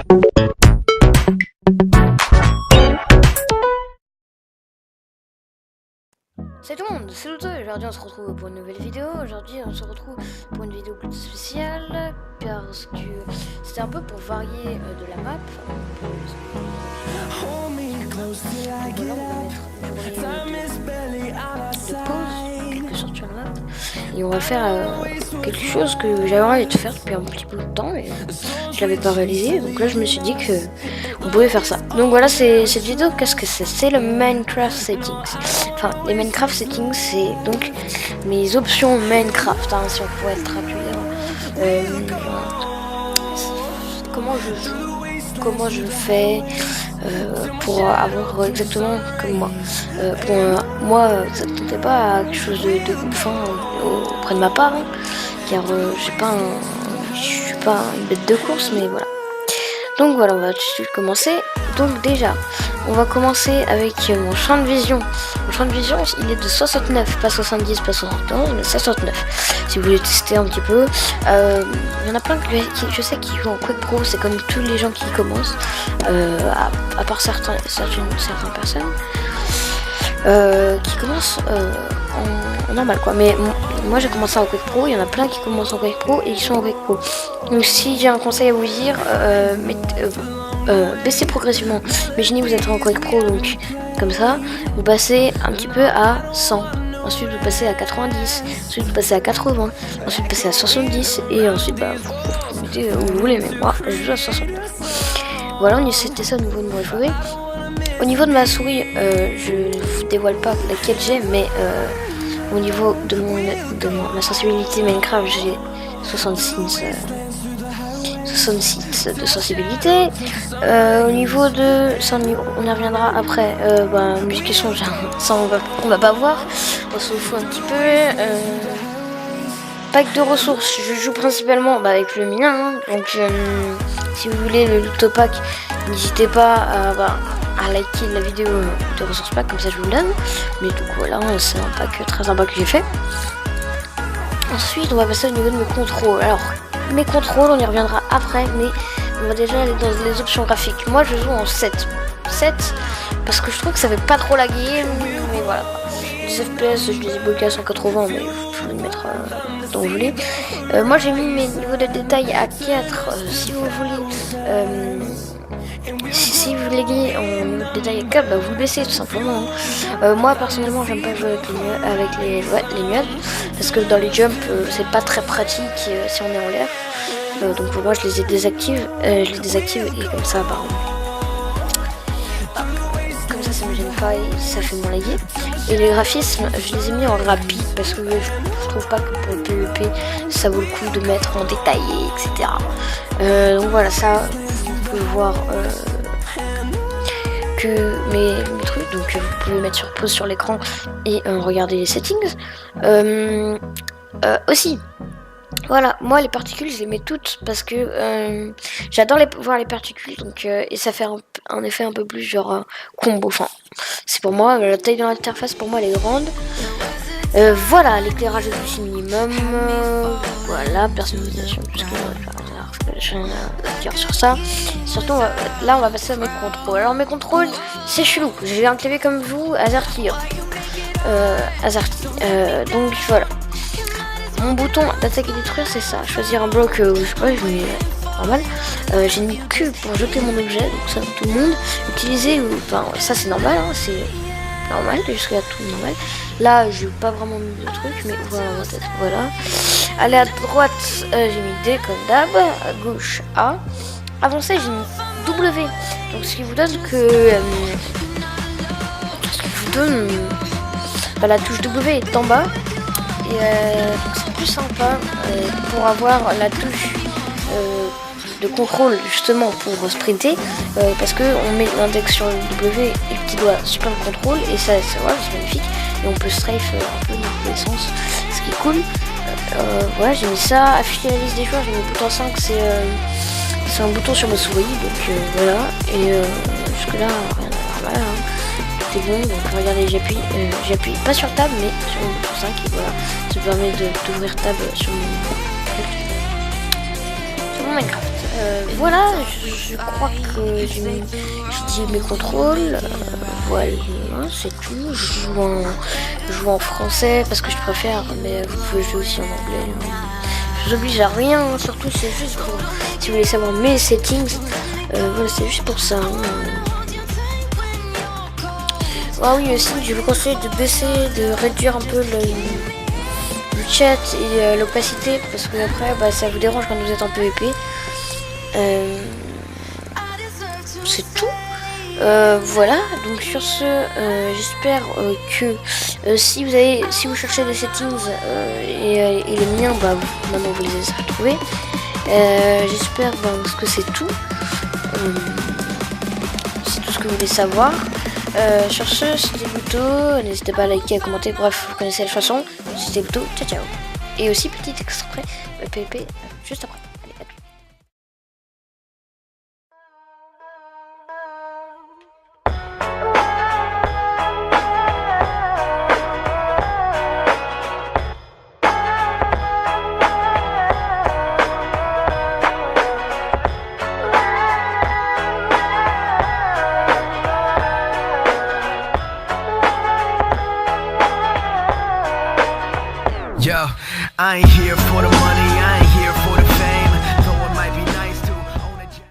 Salut tout le monde, c'est Luto et aujourd'hui on se retrouve pour une nouvelle vidéo. Aujourd'hui on se retrouve pour une vidéo plutôt spéciale parce que c'était un peu pour varier de la map. Voilà, on va mettre une journée de pause, quelque sorte sur la map. Et on va faire quelque chose que j'avais envie de faire depuis un petit peu de temps et je l'avais pas réalisé. Donc là je me suis dit que on pouvait faire ça. Donc voilà, c'est cette vidéo, qu'est-ce que c'est? C'est le Minecraft Settings. Enfin, les Minecraft Settings, c'est donc mes options Minecraft, hein, si on pourrait le traduire. Comment je joue, comment je fais pour avoir exactement comme moi. Moi, ça ne tentait pas à quelque chose de fin auprès de ma part, hein, car je suis pas une bête de course, mais voilà. Donc voilà, on va tout de suite commencer. Donc déjà, on va commencer avec mon champ de vision. Mon champ de vision, il est de 69, pas 70, pas 71, mais 69. Si vous voulez tester un petit peu, il y en a plein qui je sais qui jouent en Quake Pro. C'est comme tous les gens qui commencent, à part certaines personnes qui commencent en normal quoi. Mais moi j'ai commencé en Quake Pro, il y en a plein qui commencent en Quake Pro et qui sont en Quake Pro. Donc si j'ai un conseil à vous dire, baissez progressivement. Imaginez vous êtes en Quake Pro, donc comme ça, vous passez un petit peu à 100. Ensuite vous passez à 90, ensuite vous passez à 80, ensuite vous passez à 70 et ensuite vous mettez où vous voulez, mais moi je joue à 69. Voilà, on essaie de tester ça au niveau de mon FOV. Au niveau de ma souris, je ne vous dévoile pas laquelle j'ai, mais au niveau de ma sensibilité Minecraft, j'ai 66 de sensibilité. Au niveau de ça, on y reviendra après. Musication, ça on va pas voir. On s'en fout un petit peu. Pack de ressources, je joue principalement avec le mien, hein. Donc si vous voulez le Luto Pack, n'hésitez pas à liker la vidéo de ressources pack, comme ça je vous le donne. Mais du coup voilà, c'est un pack très sympa que j'ai fait. Ensuite on va passer au niveau de mes contrôles. Alors mes contrôles, on y reviendra après, mais on va déjà aller dans les options graphiques. Moi je joue en 7 parce que je trouve que ça fait pas trop laguer, mais voilà. Les FPS, je les ai bloqués à 180, mais je vais les mettre dont vous voulez. Moi j'ai mis mes niveaux de détail à 4. Si vous voulez si vous voulez en niveau de détail à 4, vous le baissez tout simplement, hein. Moi personnellement j'aime pas jouer avec les nuages parce que dans les jumps c'est pas très pratique si on est en l'air. Donc pour moi je les désactive et comme ça ça me gêne pas et ça fait moins laguer. Et les graphismes, je les ai mis en rapide parce que je trouve pas que pour le PvP ça vaut le coup de mettre en détaillé, etc. Donc voilà, ça vous pouvez voir que mes trucs, donc vous pouvez mettre sur pause sur l'écran et regarder les settings. Aussi, voilà, moi les particules je les mets toutes parce que j'adore voir les particules, donc et ça fait un effet un peu plus genre combo. Enfin, c'est pour moi, la taille de l'interface pour moi elle est grande. Voilà, l'éclairage est aussi minimum. Voilà, personnalisation, tout ce que je viens de dire sur ça. Surtout là on va passer à mes contrôles. Alors mes contrôles c'est chelou, j'ai un clavier comme vous, AZERTY. Donc voilà. Mon bouton d'attaque et détruire c'est ça, choisir un bloc, je sais pas, je mets normal. J'ai mis Q pour jeter mon objet, donc ça tout le monde. Utiliser, enfin ça c'est normal, hein, c'est normal, jusqu'à tout normal. Là j'ai pas vraiment mis de truc, mais voilà ma tête, voilà. Aller à droite, j'ai mis D comme d'hab, à gauche A. Avancer j'ai mis W, donc ce qui vous donne que la touche W est en bas. Et c'est plus sympa pour avoir la touche de contrôle justement pour sprinter, parce que on met l'index sur le W et le petit doigt sur le contrôle et ça voilà, c'est magnifique et on peut strafe un peu dans tous les sens, ce qui est cool. Voilà, j'ai mis ça. Afficher la liste des joueurs, j'ai mis le bouton 5, c'est un bouton sur ma souris, donc voilà. Et jusque là rien à voir, hein. C'est bon, donc regardez, j'appuie pas sur tab mais sur le bouton 5 et voilà, ça me permet d'ouvrir tab sur mon Minecraft. Voilà, je crois que j'ai dit mes contrôles. Voilà, c'est tout. Je joue en français parce que je préfère, mais vous pouvez jouer aussi en anglais. Je vous oblige à rien, surtout c'est juste pour, si vous voulez savoir mes settings, voilà, c'est juste pour ça. Ah oui, aussi, je vous conseille de baisser, de réduire un peu le chat et l'opacité, parce que après, bah, ça vous dérange quand vous êtes en PvP. C'est tout. Voilà, donc sur ce, j'espère que si vous cherchez des settings et les miens, bah maintenant vous les avez retrouvés. J'espère que c'est tout. C'est tout ce que vous voulez savoir. Sur ce, c'était Buto. N'hésitez pas à liker, à commenter. Bref, vous connaissez la chanson. C'était Buto. Ciao ciao. Et aussi petit extrait PvP juste après. Allez, à tout. Yo, I ain't here for the money, I